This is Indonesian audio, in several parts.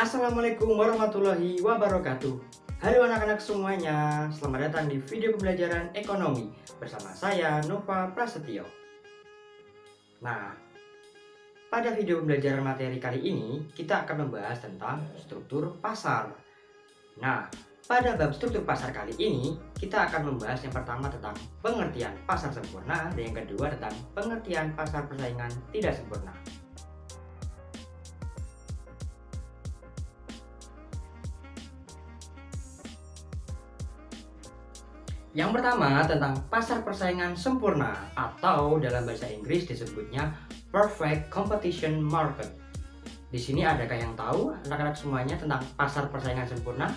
Assalamualaikum warahmatullahi wabarakatuh. Halo anak-anak semuanya, selamat datang di video pembelajaran ekonomi bersama saya Nova Prasetyo. Nah, pada video pembelajaran materi kali ini kita akan membahas tentang struktur pasar. Nah, pada bab struktur pasar kali ini kita akan membahas yang pertama tentang pengertian pasar sempurna dan yang kedua tentang pengertian pasar persaingan tidak sempurna. Yang pertama tentang pasar persaingan sempurna atau dalam bahasa Inggris disebutnya perfect competition market. Di sini adakah yang tahu anak-anak semuanya tentang pasar persaingan sempurna?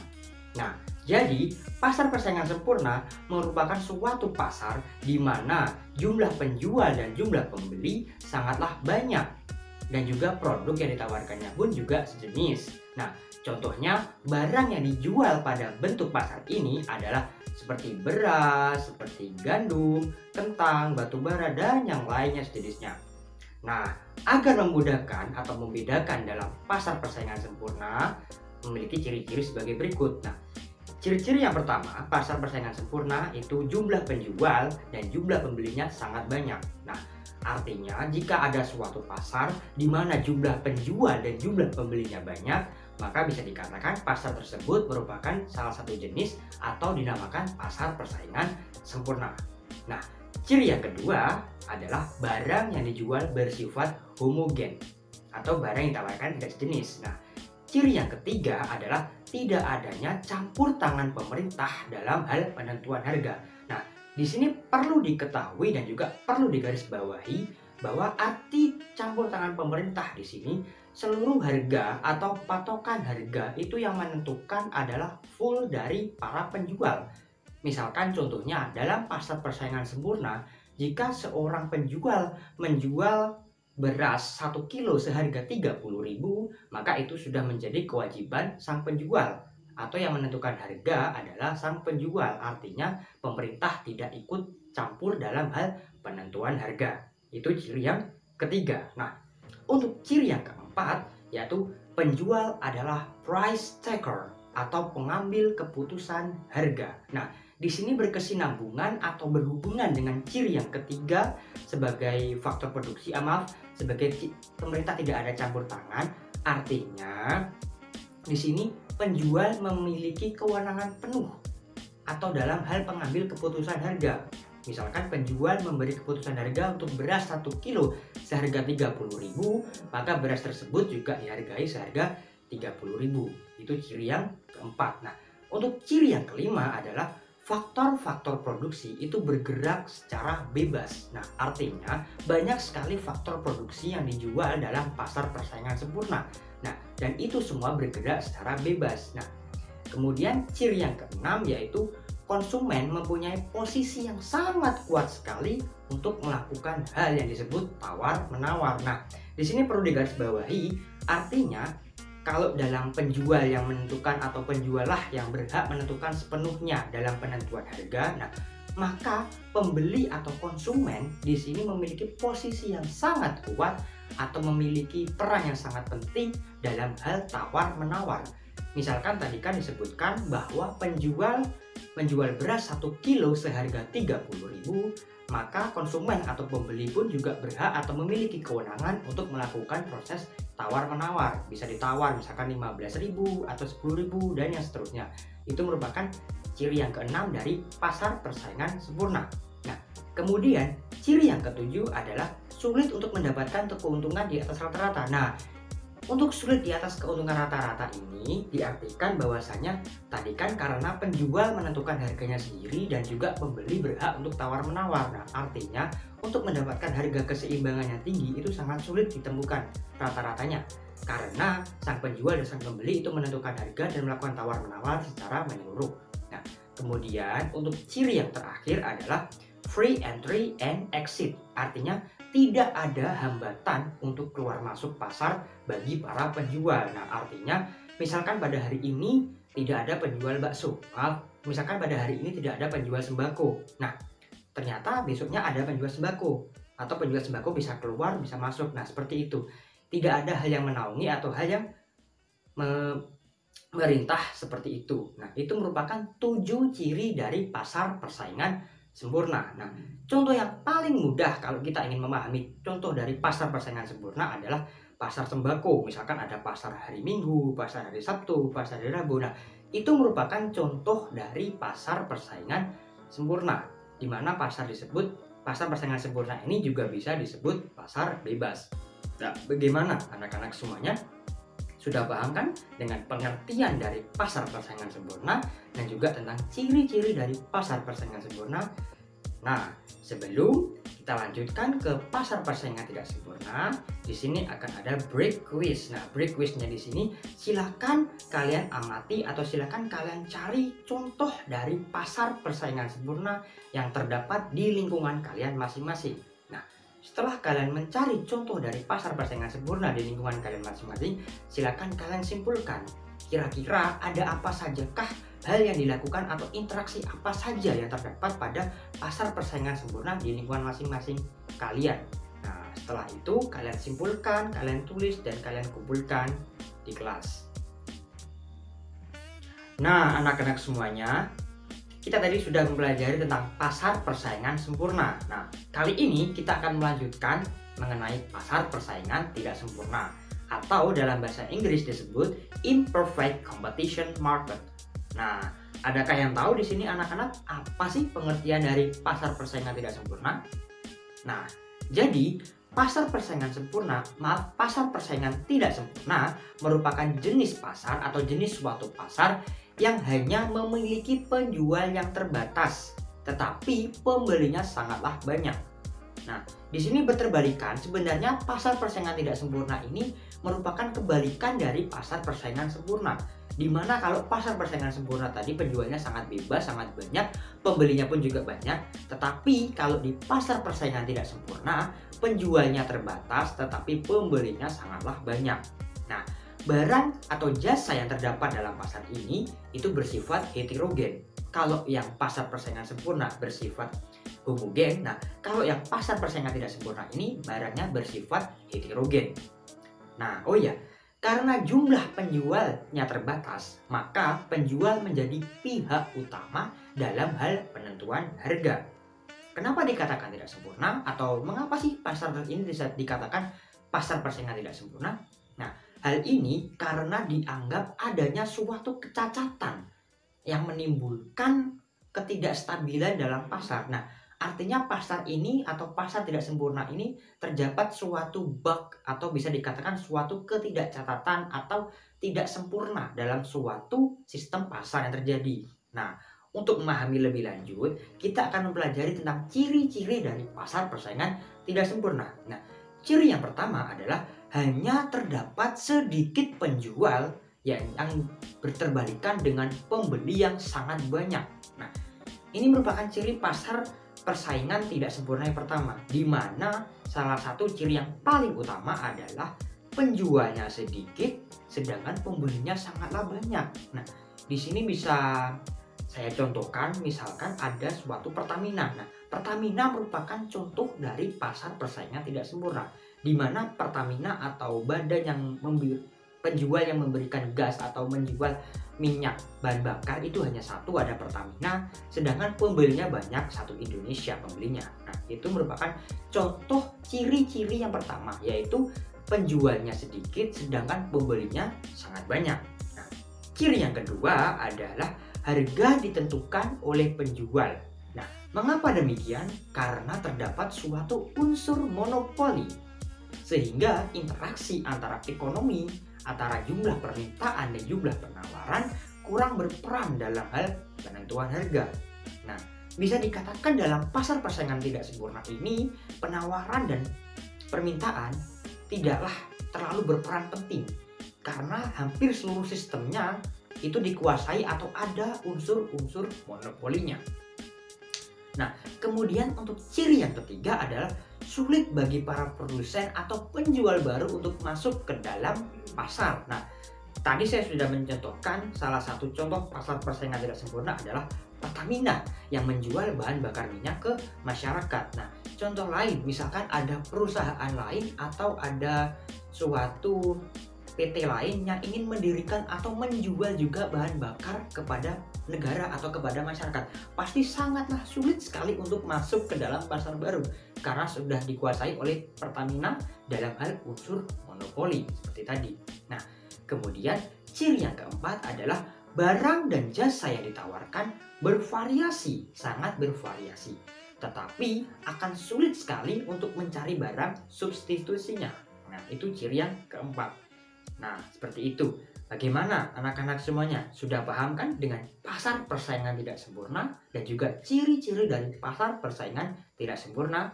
Nah, jadi pasar persaingan sempurna merupakan suatu pasar di mana jumlah penjual dan jumlah pembeli sangatlah banyak dan juga produk yang ditawarkannya pun juga sejenis. Nah, contohnya barang yang dijual pada bentuk pasar ini adalah seperti beras, seperti gandum, kentang, batu bara, dan yang lainnya sejenisnya. Nah, agar memudahkan atau membedakan dalam pasar persaingan sempurna memiliki ciri-ciri sebagai berikut. Nah, ciri-ciri yang pertama, pasar persaingan sempurna itu jumlah penjual dan jumlah pembelinya sangat banyak. Nah, artinya jika ada suatu pasar di mana jumlah penjual dan jumlah pembelinya banyak, maka bisa dikatakan pasar tersebut merupakan salah satu jenis atau dinamakan pasar persaingan sempurna. Nah, ciri yang kedua adalah barang yang dijual bersifat homogen atau barang yang ditawarkan tidak sejenis. Nah, ciri yang ketiga adalah tidak adanya campur tangan pemerintah dalam hal penentuan harga. Nah, di sini perlu diketahui dan juga perlu digarisbawahi bahwa arti campur tangan pemerintah di sini seluruh harga atau patokan harga itu yang menentukan adalah full dari para penjual. Misalkan contohnya dalam pasar persaingan sempurna, jika seorang penjual menjual beras 1 kilo seharga 30.000, maka itu sudah menjadi kewajiban sang penjual atau yang menentukan harga adalah sang penjual. Artinya pemerintah tidak ikut campur dalam hal penentuan harga. Itu ciri yang ketiga. Nah, untuk ciri yang keempat yaitu penjual adalah price taker atau pengambil keputusan harga. Nah, di sini berkesinambungan atau berhubungan dengan ciri yang ketiga sebagai faktor produksi, sebagai pemerintah tidak ada campur tangan. Artinya di sini penjual memiliki kewenangan penuh atau dalam hal pengambil keputusan harga. Misalkan penjual memberi keputusan harga untuk beras 1 kilo seharga 30.000, maka beras tersebut juga dihargai seharga 30.000. Itu ciri yang keempat. Nah, untuk ciri yang kelima adalah faktor-faktor produksi itu bergerak secara bebas. Nah, artinya banyak sekali faktor produksi yang dijual dalam pasar persaingan sempurna. Nah, dan itu semua bergerak secara bebas. Nah, kemudian ciri yang keenam yaitu konsumen mempunyai posisi yang sangat kuat sekali untuk melakukan hal yang disebut tawar-menawar. Nah, di sini perlu digarisbawahi, artinya kalau dalam penjual yang menentukan atau penjual lah yang berhak menentukan sepenuhnya dalam penentuan harga, nah maka pembeli atau konsumen di sini memiliki posisi yang sangat kuat atau memiliki peran yang sangat penting dalam hal tawar-menawar. Misalkan tadi kan disebutkan bahwa penjual menjual beras 1 kilo seharga 30.000, maka konsumen atau pembeli pun juga berhak atau memiliki kewenangan untuk melakukan proses tawar-menawar. Bisa ditawar misalkan 15.000 atau 10.000 dan yang seterusnya. Itu merupakan ciri yang keenam dari pasar persaingan sempurna. Nah, kemudian ciri yang ketujuh adalah sulit untuk mendapatkan keuntungan di atas rata-rata. Nah, untuk sulit di atas keuntungan rata-rata ini diartikan bahwasanya tadi kan karena penjual menentukan harganya sendiri dan juga pembeli berhak untuk tawar-menawar. Nah, artinya untuk mendapatkan harga keseimbangan yang tinggi itu sangat sulit ditemukan rata-ratanya. Karena sang penjual dan sang pembeli itu menentukan harga dan melakukan tawar-menawar secara menyeluruh. Nah, kemudian untuk ciri yang terakhir adalah free entry and exit. Artinya tidak ada hambatan untuk keluar masuk pasar bagi para penjual. Nah, artinya misalkan pada hari ini tidak ada penjual bakso, misalkan pada hari ini tidak ada penjual sembako. Nah, ternyata besoknya ada penjual sembako atau penjual sembako bisa keluar, bisa masuk. Nah, seperti itu. Tidak ada hal yang menaungi atau hal yang merintah seperti itu. Nah, itu merupakan 7 ciri dari pasar persaingan sempurna. Nah, contoh yang paling mudah kalau kita ingin memahami contoh dari pasar persaingan sempurna adalah pasar sembako. Misalkan ada pasar hari Minggu, pasar hari Sabtu, pasar hari Rabu. Nah, itu merupakan contoh dari pasar persaingan sempurna, di mana pasar persaingan sempurna ini juga bisa disebut pasar bebas. Nah, bagaimana anak-anak semuanya? Sudah paham kan dengan pengertian dari pasar persaingan sempurna dan juga tentang ciri-ciri dari pasar persaingan sempurna? Nah, sebelum kita lanjutkan ke pasar persaingan tidak sempurna, di sini akan ada break quiz. Nah, break quiznya di sini silakan kalian amati atau silakan kalian cari contoh dari pasar persaingan sempurna yang terdapat di lingkungan kalian masing-masing. Setelah kalian mencari contoh dari pasar persaingan sempurna di lingkungan kalian masing-masing, silakan kalian simpulkan kira-kira ada apa sajakah hal yang dilakukan atau interaksi apa saja yang terdapat pada pasar persaingan sempurna di lingkungan masing-masing kalian. Nah, setelah itu kalian simpulkan, kalian tulis, dan kalian kumpulkan di kelas. Nah, anak-anak semuanya, kita tadi sudah mempelajari tentang pasar persaingan sempurna. Nah, kali ini kita akan melanjutkan mengenai pasar persaingan tidak sempurna, atau dalam bahasa Inggris disebut imperfect competition market. Nah, adakah yang tahu di sini anak-anak apa sih pengertian dari pasar persaingan tidak sempurna? Nah, jadi pasar persaingan tidak sempurna merupakan jenis pasar atau jenis suatu pasar yang hanya memiliki penjual yang terbatas, tetapi pembelinya sangatlah banyak. Nah, di sini berterbalikan, sebenarnya pasar persaingan tidak sempurna ini merupakan kebalikan dari pasar persaingan sempurna. Dimana kalau pasar persaingan sempurna tadi penjualnya sangat bebas, sangat banyak, pembelinya pun juga banyak. Tetapi kalau di pasar persaingan tidak sempurna, penjualnya terbatas, tetapi pembelinya sangatlah banyak. Nah, barang atau jasa yang terdapat dalam pasar ini itu bersifat heterogen. Kalau yang pasar persaingan sempurna bersifat homogen, nah kalau yang pasar persaingan tidak sempurna ini barangnya bersifat heterogen. Nah, oh ya, karena jumlah penjualnya terbatas, maka penjual menjadi pihak utama dalam hal penentuan harga. Kenapa dikatakan tidak sempurna, atau mengapa sih pasar ini bisa dikatakan pasar persaingan tidak sempurna? Nah, hal ini karena dianggap adanya suatu kecacatan yang menimbulkan ketidakstabilan dalam pasar. Nah, artinya pasar ini atau pasar tidak sempurna ini terdapat suatu bug atau bisa dikatakan suatu ketidakcatatan atau tidak sempurna dalam suatu sistem pasar yang terjadi. Nah, untuk memahami lebih lanjut, kita akan mempelajari tentang ciri-ciri dari pasar persaingan tidak sempurna. Nah, ciri yang pertama adalah hanya terdapat sedikit penjual yang berterbalikan dengan pembeli yang sangat banyak. Nah, ini merupakan ciri pasar persaingan tidak sempurna yang pertama, di mana salah satu ciri yang paling utama adalah penjualnya sedikit, sedangkan pembelinya sangatlah banyak. Nah, di sini bisa saya contohkan, misalkan ada suatu Pertamina. Nah, Pertamina merupakan contoh dari pasar persaingan tidak sempurna, di mana Pertamina atau badan yang penjual yang memberikan gas atau menjual minyak bahan bakar itu hanya satu, ada Pertamina, sedangkan pembelinya banyak, satu Indonesia pembelinya. Nah, itu merupakan contoh ciri-ciri yang pertama, yaitu penjualnya sedikit sedangkan pembelinya sangat banyak. Nah, ciri yang kedua adalah harga ditentukan oleh penjual. Nah, mengapa demikian? Karena terdapat suatu unsur monopoli, sehingga interaksi antara ekonomi, antara jumlah permintaan dan jumlah penawaran kurang berperan dalam hal penentuan harga. Nah, bisa dikatakan dalam pasar persaingan tidak sempurna ini, penawaran dan permintaan tidaklah terlalu berperan penting, karena hampir seluruh sistemnya itu dikuasai atau ada unsur-unsur monopolinya. Nah, kemudian untuk ciri yang ketiga adalah sulit bagi para produsen atau penjual baru untuk masuk ke dalam pasar. Nah, tadi saya sudah mencontohkan salah satu contoh pasar persaingan tidak sempurna adalah Pertamina yang menjual bahan bakar minyak ke masyarakat. Nah, contoh lain misalkan ada perusahaan lain atau ada suatu PT lain yang ingin mendirikan atau menjual juga bahan bakar kepada negara atau kepada masyarakat, pasti sangatlah sulit sekali untuk masuk ke dalam pasar baru karena sudah dikuasai oleh Pertamina dalam hal unsur monopoli seperti tadi. Nah, kemudian ciri yang keempat adalah barang dan jasa yang ditawarkan bervariasi, sangat bervariasi, tetapi akan sulit sekali untuk mencari barang substitusinya. Nah, itu ciri yang keempat. Nah, seperti itu. Bagaimana anak-anak semuanya? Sudah paham kan dengan pasar persaingan tidak sempurna dan juga ciri-ciri dari pasar persaingan tidak sempurna?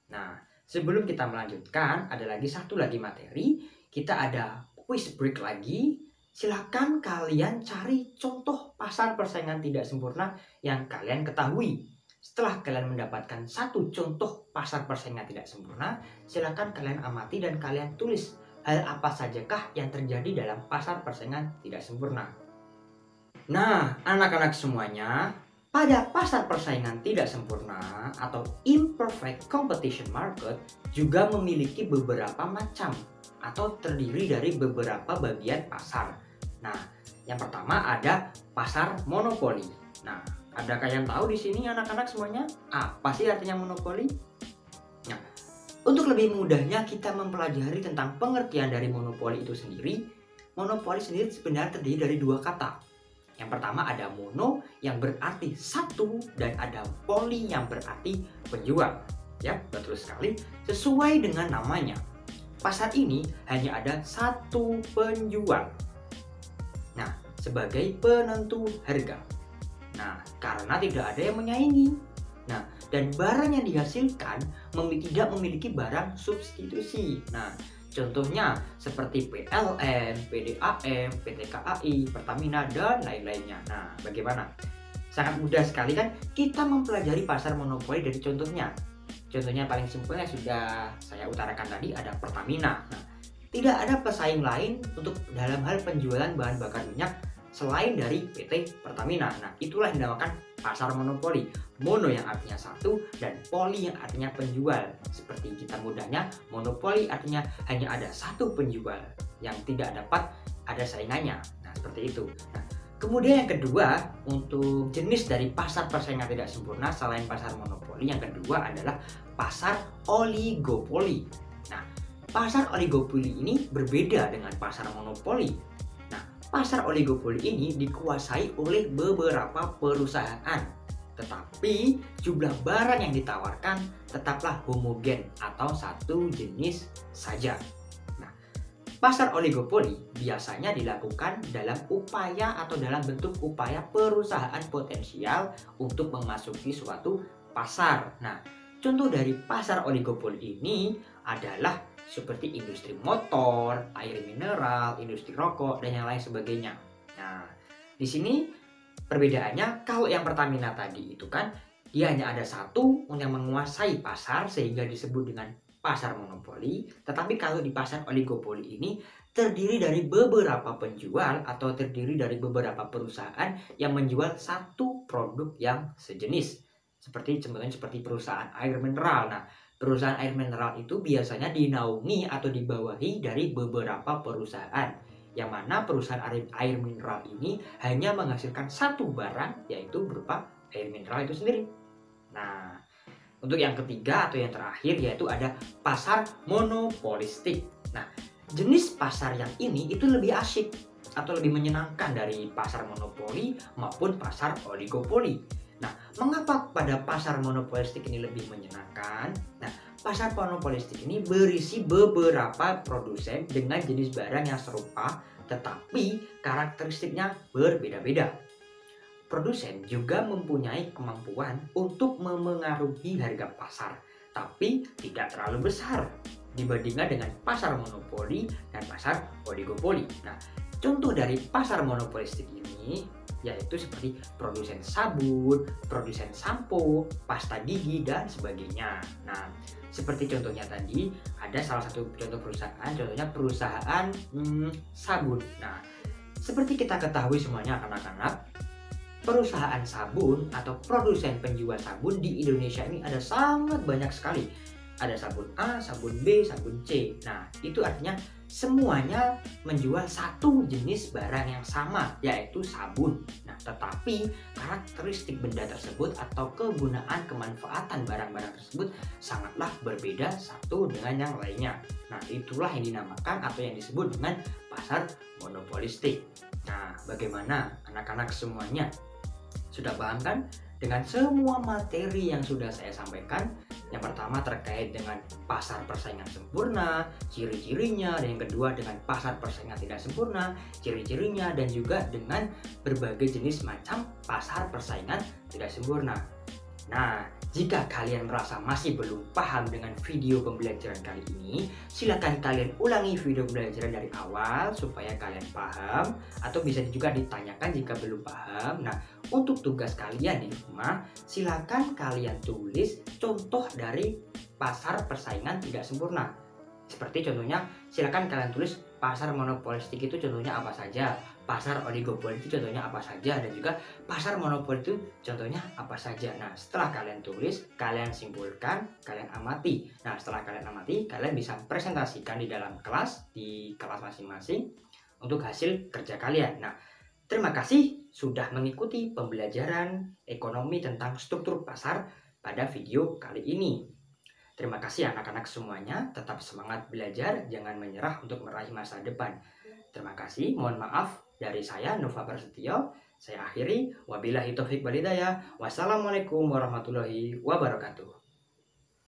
Nah, sebelum kita melanjutkan, ada lagi satu lagi materi. Kita ada quiz break lagi. Silakan kalian cari contoh pasar persaingan tidak sempurna yang kalian ketahui. Setelah kalian mendapatkan satu contoh pasar persaingan tidak sempurna, silakan kalian amati dan kalian tulis hal apa sajakah yang terjadi dalam pasar persaingan tidak sempurna. Nah, anak-anak semuanya, pada pasar persaingan tidak sempurna atau imperfect competition market juga memiliki beberapa macam atau terdiri dari beberapa bagian pasar. Nah, yang pertama ada pasar monopoli. Nah, adakah yang tahu di sini anak-anak semuanya apa sih artinya monopoli? Nah, untuk lebih mudahnya kita mempelajari tentang pengertian dari monopoli itu sendiri. Monopoli sendiri sebenarnya terdiri dari dua kata. Yang pertama ada mono yang berarti satu dan ada poli yang berarti penjual. Ya, betul sekali. Sesuai dengan namanya, pasar ini hanya ada satu penjual. Nah, sebagai penentu harga. Nah, karena tidak ada yang menyaingi. Nah, dan barang yang dihasilkan tidak memiliki barang substitusi. Nah, contohnya seperti PLN, PDAM, PT KAI, Pertamina, dan lain-lainnya. Nah, bagaimana? Sangat mudah sekali kan kita mempelajari pasar monopoli dari contohnya. Contohnya paling simpelnya sudah saya utarakan tadi, ada Pertamina. Nah, tidak ada pesaing lain untuk dalam hal penjualan bahan bakar minyak selain dari PT Pertamina. Nah, itulah yang dinamakan pasar monopoli. Mono yang artinya satu dan poli yang artinya penjual. Seperti kita mudahnya, monopoli artinya hanya ada satu penjual yang tidak dapat ada saingannya. Nah, seperti itu. Nah, kemudian yang kedua, untuk jenis dari pasar persaingan tidak sempurna selain pasar monopoli, yang kedua adalah pasar oligopoli. Nah, pasar oligopoli ini berbeda dengan pasar monopoli. Pasar oligopoli ini dikuasai oleh beberapa perusahaan, tetapi jumlah barang yang ditawarkan tetaplah homogen atau satu jenis saja. Nah, pasar oligopoli biasanya dilakukan dalam upaya atau dalam bentuk upaya perusahaan potensial untuk memasuki suatu pasar. Nah, contoh dari pasar oligopoli ini adalah seperti industri motor, air mineral, industri rokok, dan yang lain sebagainya. Nah, di sini perbedaannya, kalau yang Pertamina tadi itu kan dia hanya ada satu yang menguasai pasar sehingga disebut dengan pasar monopoli. Tetapi kalau di pasar oligopoli ini terdiri dari beberapa penjual atau terdiri dari beberapa perusahaan yang menjual satu produk yang sejenis. Contohnya seperti perusahaan air mineral. Nah, perusahaan air mineral itu biasanya dinaungi atau dibawahi dari beberapa perusahaan, yang mana perusahaan air mineral ini hanya menghasilkan satu barang, yaitu berupa air mineral itu sendiri. Nah, untuk yang ketiga atau yang terakhir yaitu ada pasar monopolistik. Nah, jenis pasar yang ini itu lebih asyik atau lebih menyenangkan dari pasar monopoli maupun pasar oligopoli. Nah, mengapa pada pasar monopolistik ini lebih menyenangkan? Nah, pasar monopolistik ini berisi beberapa produsen dengan jenis barang yang serupa, tetapi karakteristiknya berbeda-beda. Produsen juga mempunyai kemampuan untuk memengaruhi harga pasar, tapi tidak terlalu besar dibandingkan dengan pasar monopoli dan pasar oligopoli. Nah, contoh dari pasar monopolistik ini yaitu seperti produsen sabun, produsen sampo, pasta gigi, dan sebagainya. Nah, seperti contohnya tadi, ada salah satu contoh perusahaan, contohnya perusahaan sabun. Nah, seperti kita ketahui semuanya anak-anak, perusahaan sabun atau produsen penjual sabun di Indonesia ini ada sangat banyak sekali. Ada sabun A, sabun B, sabun C. Nah, itu artinya semuanya menjual satu jenis barang yang sama, yaitu sabun. Nah, tetapi karakteristik benda tersebut atau kegunaan kemanfaatan barang-barang tersebut sangatlah berbeda satu dengan yang lainnya. Nah, itulah yang dinamakan atau yang disebut dengan pasar monopolistik. Nah, bagaimana anak-anak semuanya? Sudah paham kan dengan semua materi yang sudah saya sampaikan? Yang pertama terkait dengan pasar persaingan sempurna, ciri-cirinya, dan yang kedua dengan pasar persaingan tidak sempurna, ciri-cirinya, dan juga dengan berbagai jenis macam pasar persaingan tidak sempurna. Nah, jika kalian merasa masih belum paham dengan video pembelajaran kali ini, silakan kalian ulangi video pembelajaran dari awal supaya kalian paham, atau bisa juga ditanyakan jika belum paham. Nah, untuk tugas kalian di rumah, silakan kalian tulis contoh dari pasar persaingan tidak sempurna. Seperti contohnya, silakan kalian tulis pasar monopolistik itu contohnya apa saja, pasar oligopoli itu contohnya apa saja, dan juga pasar monopoli itu contohnya apa saja. Nah, setelah kalian tulis, kalian simpulkan, kalian amati. Nah, setelah kalian amati, kalian bisa presentasikan di dalam kelas, di kelas masing-masing untuk hasil kerja kalian. Nah, terima kasih sudah mengikuti pembelajaran ekonomi tentang struktur pasar pada video kali ini. Terima kasih anak-anak semuanya, tetap semangat belajar, jangan menyerah untuk meraih masa depan. Terima kasih, mohon maaf dari saya Nova Prasetyo. Saya akhiri, wabillahi taufiq wal hidayah. Wassalamualaikum warahmatullahi wabarakatuh.